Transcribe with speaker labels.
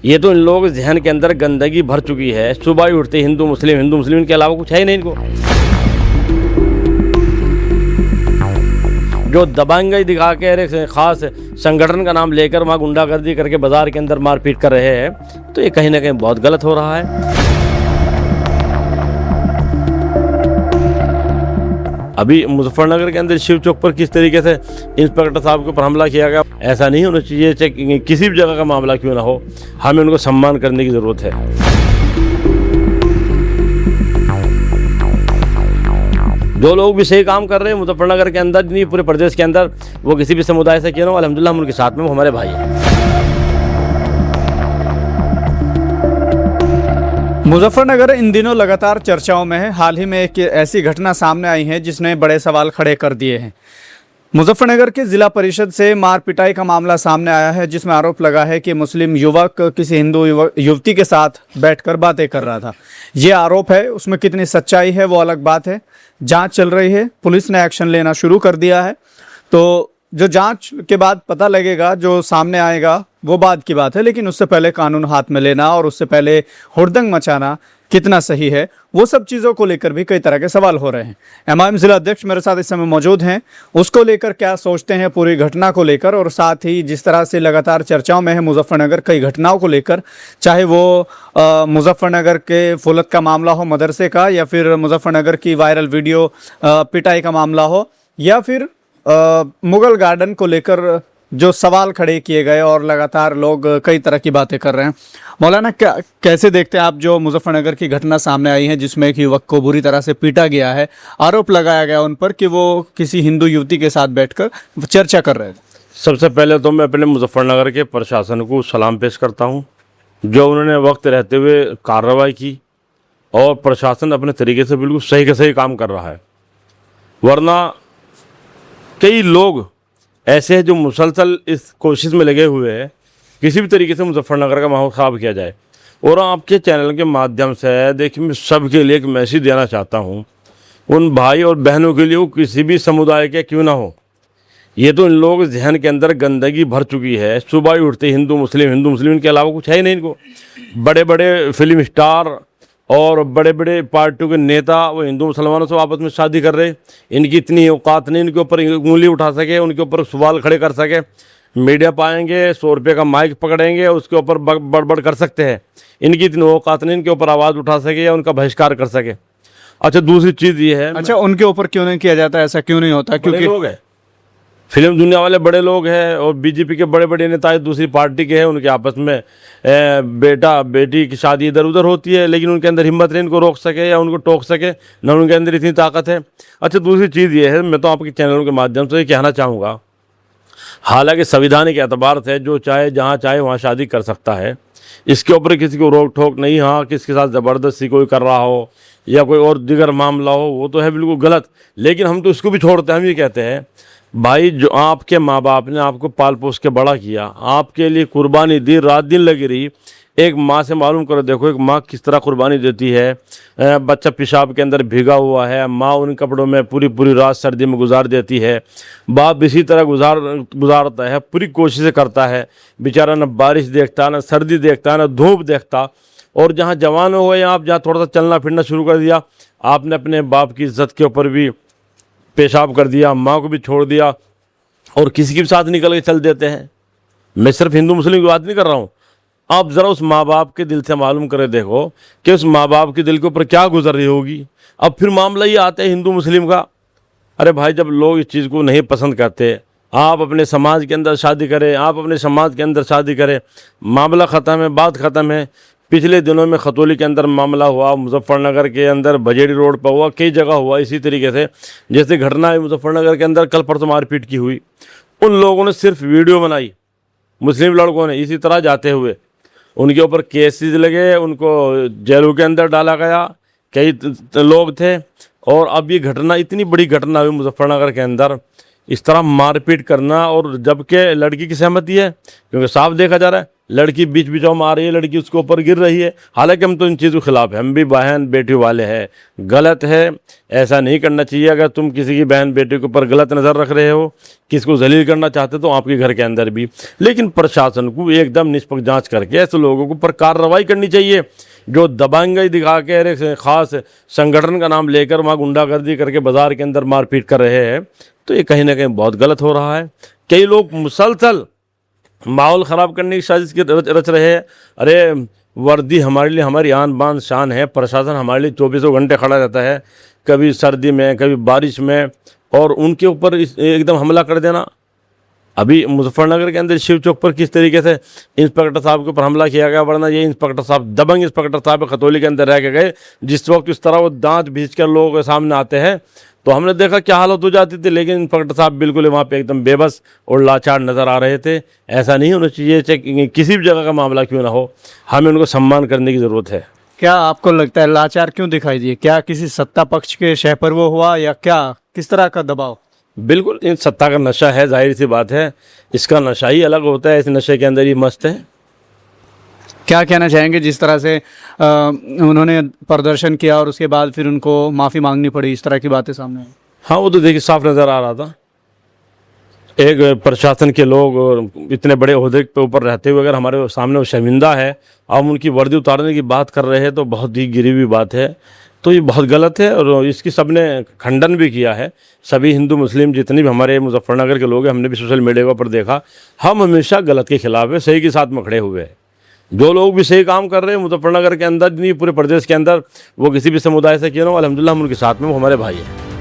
Speaker 1: ये तो इन लोगों के जहन के अंदर गंदगी भर चुकी है। सुबह ही उठते हिंदू मुस्लिम इनके अलावा कुछ है ही नहीं इनको। जो दबंगई दिखा के एक ख़ास संगठन का नाम लेकर वहाँ गुंडागर्दी करके बाज़ार के अंदर मारपीट कर रहे हैं, तो ये कहीं ना कहीं बहुत गलत हो रहा है। अभी मुजफ्फरनगर के अंदर शिव चौक पर किस तरीके से इंस्पेक्टर साहब के ऊपर हमला किया गया, ऐसा नहीं होना चाहिए। चाहे किसी भी जगह का मामला क्यों ना हो, हमें उनको सम्मान करने की ज़रूरत है। जो लोग भी सही काम कर रहे हैं मुजफ्फरनगर के अंदर नहीं पूरे प्रदेश के अंदर, वो किसी भी समुदाय से क्यों ना हो, अल्हम्दुलिल्लाह हम उनके साथ में, वो हमारे भाई हैं।
Speaker 2: मुजफ्फरनगर इन दिनों लगातार चर्चाओं में है। हाल ही में एक ऐसी घटना सामने आई है जिसने बड़े सवाल खड़े कर दिए हैं। मुजफ्फरनगर के जिला परिषद से मार पिटाई का मामला सामने आया है, जिसमें आरोप लगा है कि मुस्लिम युवक किसी हिंदू युवती के साथ बैठकर बातें कर रहा था। ये आरोप है, उसमें कितनी सच्चाई है वो अलग बात है। जांच चल रही है, पुलिस ने एक्शन लेना शुरू कर दिया है, तो जो जांच के बाद पता लगेगा, जो सामने आएगा वो बात की बात है। लेकिन उससे पहले कानून हाथ में लेना और उससे पहले हुड़दंग मचाना कितना सही है, वो सब चीज़ों को लेकर भी कई तरह के सवाल हो रहे हैं। एमआईएम जिला अध्यक्ष मेरे साथ इस समय मौजूद हैं, उसको लेकर क्या सोचते हैं पूरी घटना को लेकर, और साथ ही जिस तरह से लगातार चर्चाओं में है मुजफ्फरनगर कई घटनाओं को लेकर, चाहे वो मुजफ्फरनगर के फुलत का मामला हो मदरसे का, या फिर मुजफ्फरनगर की वायरल वीडियो पिटाई का मामला हो, या फिर मुगल गार्डन को लेकर जो सवाल खड़े किए गए और लगातार लोग कई तरह की बातें कर रहे हैं। मौलाना, कैसे देखते हैं आप जो मुजफ्फरनगर की घटना सामने आई है जिसमें एक युवक को बुरी तरह से पीटा गया है, आरोप लगाया गया उन पर कि वो किसी हिंदू युवती के साथ बैठकर चर्चा कर रहे थे?
Speaker 1: सबसे पहले तो मैं अपने मुजफ्फरनगर के प्रशासन को सलाम पेश करता हूँ, जो उन्होंने वक्त रहते हुए कार्रवाई की और प्रशासन अपने तरीके से बिल्कुल सही का सही काम कर रहा है। वरना कई लोग ऐसे हैं जो मुसलसल इस कोशिश में लगे हुए हैं किसी भी तरीके से मुजफ्फरनगर का माहौल ख़राब किया जाए। और आपके चैनल के माध्यम से देखिए, मैं सबके लिए एक मैसेज देना चाहता हूँ, उन भाई और बहनों के लिए, वो किसी भी समुदाय के क्यों ना हो, ये तो इन लोगों के जहन के अंदर गंदगी भर चुकी है। सुबह ही उठते हिंदू मुस्लिम इनके अलावा कुछ है ही नहीं इनको। बड़े बड़े फिल्म स्टार और बड़े बड़े पार्टियों के नेता वो हिंदू मुसलमानों से आपस में शादी कर रहे। इनकी इतनी औकात नहीं इनके ऊपर उंगली उठा सके, उनके ऊपर सवाल खड़े कर सके। मीडिया पाएंगे, 100 रुपये का माइक पकड़ेंगे, उसके ऊपर बड़बड़ कर सकते हैं। इनकी इतनी औकात नहीं इनके ऊपर आवाज़ उठा सके या उनका बहिष्कार कर सके। अच्छा, दूसरी चीज़ ये है,
Speaker 2: अच्छा, उनके ऊपर क्यों नहीं किया जाता, ऐसा क्यों नहीं होता? क्योंकि
Speaker 1: लोग हैं, फिल्म दुनिया वाले बड़े लोग हैं और बीजेपी के बड़े बड़े नेता दूसरी पार्टी के हैं, उनके आपस में बेटा बेटी की शादी इधर उधर होती है, लेकिन उनके अंदर हिम्मत नहीं इनको रोक सके या उनको टोक सके, न उनके अंदर इतनी ताकत है। अच्छा, दूसरी चीज़ ये है, मैं तो आपके चैनलों के माध्यम से ये कहना चाहूँगा, हालांकि संविधानिक एतबार से जो चाहे जहाँ चाहे वहाँ शादी कर सकता है, इसके ऊपर किसी को रोक ठोक नहीं। हाँ, किसके साथ ज़बरदस्ती कोई कर रहा हो या कोई और दिगर मामला हो, वो तो है बिल्कुल गलत। लेकिन हम तो इसको भी छोड़ते हैं, हम ये कहते हैं भाई, जो आपके माँ बाप ने आपको पाल पोस के बड़ा किया, आपके लिए कुर्बानी दी, रात दिन लगी रही। एक माँ से मालूम करो, देखो एक माँ किस तरह कुर्बानी देती है। बच्चा पेशाब के अंदर भीगा हुआ है, माँ उन कपड़ों में पूरी पूरी रात सर्दी में गुजार देती है। बाप इसी तरह गुजारता है, पूरी कोशिशें करता है बेचारा, न बारिश देखता, न सर्दी देखता, न धूप देखता। और जहाँ जवान हो गए, आप जहाँ थोड़ा सा चलना फिरना शुरू कर दिया, आपने अपने बाप की इज्जत के ऊपर भी पेशाब कर दिया, माँ को भी छोड़ दिया और किसी के भी साथ निकल के चल देते हैं। मैं सिर्फ हिंदू मुस्लिम की बात नहीं कर रहा हूँ। आप ज़रा उस माँ बाप के दिल से मालूम करें, देखो कि उस माँ बाप के दिल के ऊपर क्या गुजर रही होगी। अब फिर मामला ये आता है हिंदू मुस्लिम का। अरे भाई, जब लोग इस चीज़ को नहीं पसंद करते, आप अपने समाज के अंदर शादी करें, आप अपने समाज के अंदर शादी करें, मामला ख़त्म है, बात ख़त्म है। पिछले दिनों में खतौली के अंदर मामला हुआ, मुजफ्फरनगर के अंदर बजेड़ी रोड पर हुआ, कई जगह हुआ इसी तरीके से जैसे घटना है मुजफ्फरनगर के अंदर कल परसों मारपीट की हुई। उन लोगों ने सिर्फ वीडियो बनाई, मुस्लिम लड़कों ने, इसी तरह जाते हुए उनके ऊपर केसेस लगे, उनको जेलों के अंदर डाला गया, कई लोग थे। और अब ये घटना, इतनी बड़ी घटना हुई मुजफ्फरनगर के अंदर, इस तरह मारपीट करना, और जबकि लड़की की सहमति है, क्योंकि साफ देखा जा रहा है लड़की बीच बीचों में आ रही है, लड़की उसके ऊपर गिर रही है। हालांकि हम तो इन चीज़ों के खिलाफ हैं, हम भी बहन बेटी वाले हैं। गलत है, ऐसा नहीं करना चाहिए। अगर तुम किसी की बहन बेटी के ऊपर गलत नज़र रख रहे हो, किसको जलील करना चाहते तो आपके घर के अंदर भी, लेकिन प्रशासन को एकदम निष्पक्ष जांच करके ऐसे लोगों को पर कार्रवाई करनी चाहिए जो दबंगई दिखा के एक खास संगठन का नाम लेकर वहाँ गुंडागर्दी करके बाजार के अंदर मारपीट कर रहे हैं। तो ये कहीं ना कहीं बहुत गलत हो रहा है। कई लोग मुसलसल माहौल ख़राब करने की साजिश रच रहे हैं। अरे वर्दी हमारे लिए हमारी आन बान शान है, प्रशासन हमारे लिए 24 घंटे खड़ा रहता है, कभी सर्दी में कभी बारिश में, और उनके ऊपर एकदम हमला कर देना। अभी मुजफ्फरनगर के अंदर शिव चौक पर किस तरीके से इंस्पेक्टर साहब के ऊपर हमला किया गया, वरना ये इंस्पेक्टर साहब दबंग इंस्पेक्टर साहब खतौली के अंदर रह के गए। जिस वक्त इस तरह वो दांत भींच कर लोगों के सामने आते हैं तो हमने देखा क्या हालत हो जाती थी, लेकिन इंस्पेक्टर साहब बिल्कुल वहाँ पे एकदम बेबस और लाचार नज़र आ रहे थे। ऐसा नहीं होना चाहिए, चाहे किसी भी जगह का मामला क्यों ना हो, हमें उनको सम्मान करने की ज़रूरत है।
Speaker 2: क्या आपको लगता है लाचार क्यों दिखाई दिए? क्या किसी सत्ता पक्ष के शह पर वो हुआ या क्या, किस तरह का दबाव?
Speaker 1: बिल्कुल इन सत्ता का नशा है, जाहिर सी बात है, इसका नशा ही अलग होता है, इस नशे के अंदर ही मस्त है।
Speaker 2: क्या कहना चाहेंगे जिस तरह से उन्होंने प्रदर्शन किया और उसके बाद फिर उनको माफ़ी मांगनी पड़ी, इस तरह की बातें सामने आई?
Speaker 1: हाँ, वो तो देखिए साफ नज़र आ रहा था। एक प्रशासन के लोग और इतने बड़े ओहदे पे ऊपर रहते हुए अगर हमारे सामने वो शर्मिंदा है, हम उनकी वर्दी उतारने की बात कर रहे हैं तो बहुत ही गिरी हुई बात है। तो ये बहुत गलत है और इसकी सबने खंडन भी किया है। सभी हिंदू मुस्लिम जितने भी हमारे मुजफ्फरनगर के लोग हैं, हमने भी सोशल मीडिया पर देखा, हम हमेशा गलत के खिलाफ है, सही के साथ में खड़े हुए हैं। जो लोग भी सही काम कर रहे हैं मुजफ्फरनगर के अंदर नहीं, पूरे प्रदेश के अंदर, वो किसी भी समुदाय से क्यों ना हो, अल्हम्दुलिल्लाह हम उनके साथ में, वो हमारे भाई हैं।